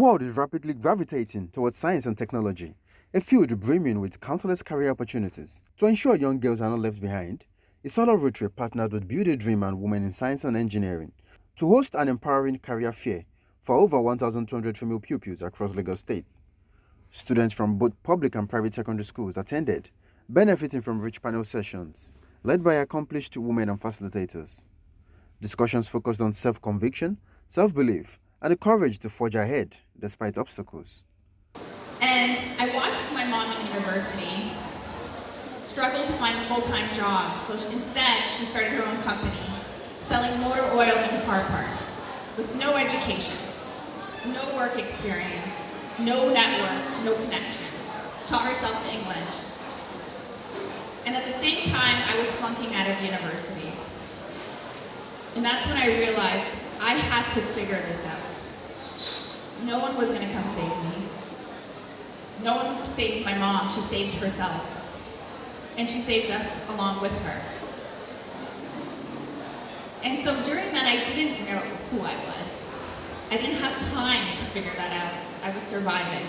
world is rapidly gravitating towards science and technology, a field brimming with countless career opportunities. To ensure young girls are not left behind, Isolo Rotary partnered with Build a Dream and Women in Science and Engineering to host an empowering career fair for over 1,200 female pupils across Lagos State. Students from both public and private secondary schools attended, benefiting from rich panel sessions led by accomplished women and facilitators. Discussions focused on self-conviction, self-belief, and the courage to forge ahead despite obstacles. And I watched my mom in university struggle to find a full-time job, so instead she started her own company, selling motor oil and car parts, with no education, no work experience, no network, no connections, taught herself English. And at the same time, I was flunking out of university. And that's when I realized I had to figure this out. No one was gonna come save me. No one saved my mom, she saved herself. And she saved us along with her. And so during that, I didn't know who I was. I didn't have time to figure that out. I was surviving.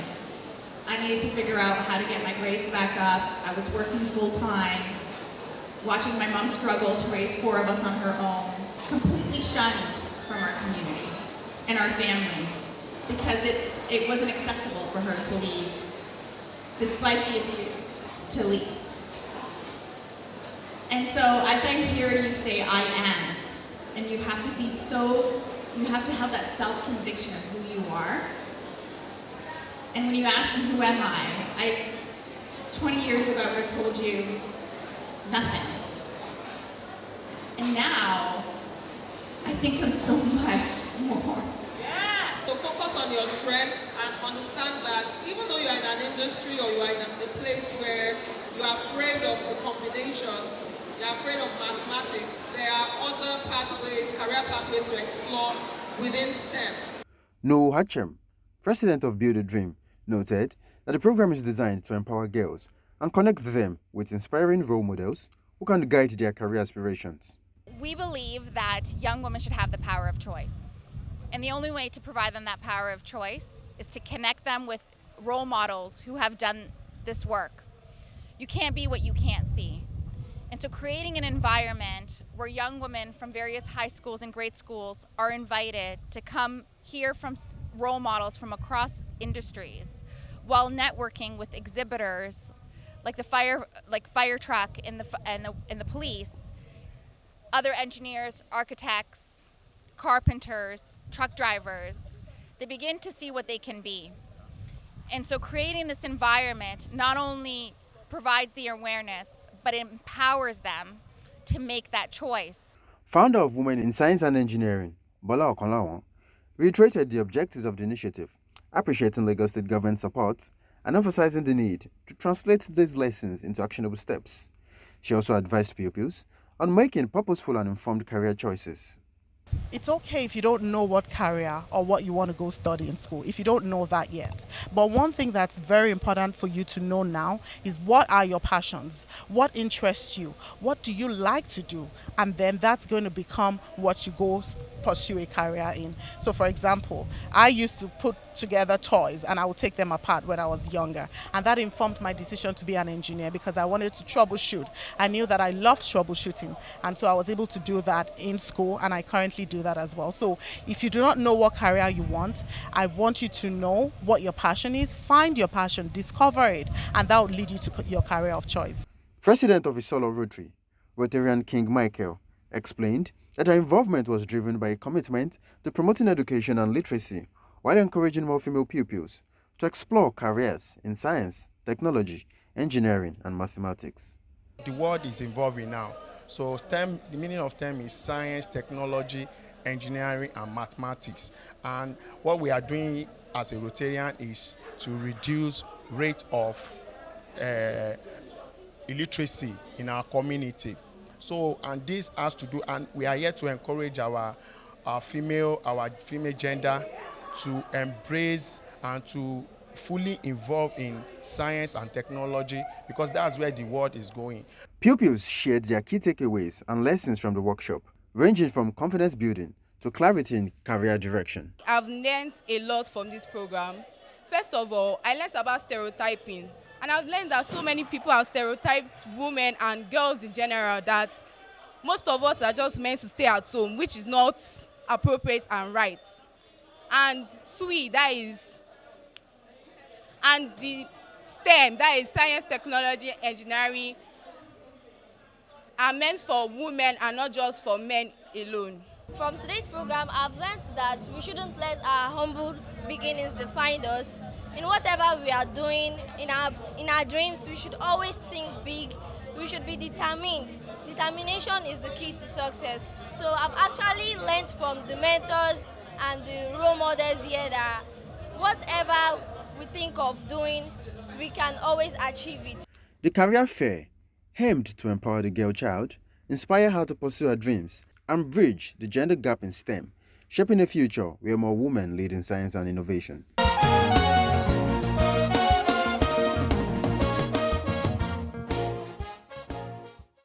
I needed to figure out how to get my grades back up. I was working full time, watching my mom struggle to raise 4 of us on her own, completely shunned from our community and our family because it wasn't acceptable for her to leave, despite the abuse, to leave. And so as I hear you say, I am, and you have to have that self-conviction of who you are. And when you ask me, who am I 20 years ago, I would have told you nothing. And now, I think I'm so much more. Yeah! So focus on your strengths and understand that even though you are in an industry or you are in a place where you are afraid of the combinations, you are afraid of mathematics, there are other pathways, career pathways to explore within STEM. No Hachem, president of Build a Dream, noted that the program is designed to empower girls and connect them with inspiring role models who can guide their career aspirations. We believe that young women should have the power of choice. And the only way to provide them that power of choice is to connect them with role models who have done this work. You can't be what you can't see. And so creating an environment where young women from various high schools and grade schools are invited to come hear from role models from across industries while networking with exhibitors like the fire truck and the police, other engineers, architects, carpenters, truck drivers. They begin to see what they can be. And so creating this environment not only provides the awareness, but it empowers them to make that choice. Founder of Women in Science and Engineering, Bola Okonlawon, reiterated the objectives of the initiative, appreciating Lagos State government support and emphasizing the need to translate these lessons into actionable steps. She also advised pupils on making purposeful and informed career choices. It's okay if you don't know what career or what you want to go study in school, if you don't know that yet. But one thing that's very important for you to know now is what are your passions? What interests you? What do you like to do? And then that's going to become what you go pursue a career in. So for example, I used to put together toys and I would take them apart when I was younger. And that informed my decision to be an engineer because I wanted to troubleshoot. I knew that I loved troubleshooting. And so I was able to do that in school, and I currently do that as well. So if you do not know what career you want, I want you to know what your passion is, find your passion, discover it, and that will lead you to your career of choice. President of Isolo Rotary, Rotarian King Michael, explained that her involvement was driven by a commitment to promoting education and literacy while encouraging more female pupils to explore careers in science, technology, engineering, and mathematics. The world is evolving now. So STEM, the meaning of STEM is science, technology, engineering, and mathematics. And what we are doing as a Rotarian is to reduce rate of illiteracy in our community. So, and this has to do, and we are here to encourage our female gender to embrace and to fully involve in science and technology, because that's where the world is going. Pupils shared their key takeaways and lessons from the workshop, ranging from confidence building to clarity in career direction. I've learned a lot from this program. First of all, I learned about stereotyping, and I've learned that so many people have stereotyped women and girls in general that most of us are just meant to stay at home, which is not appropriate and right. And SWE, that is, and the STEM, that is science, technology, engineering, are meant for women and not just for men alone. From today's program, I've learned that we shouldn't let our humble beginnings define us. In whatever we are doing, in our dreams, we should always think big. We should be determined. Determination is the key to success. So I've actually learned from the mentors and the role models here that whatever we think of doing, we can always achieve it. The career fair aimed to empower the girl child, inspire her to pursue her dreams, and bridge the gender gap in STEM, shaping a future where more women lead in science and innovation.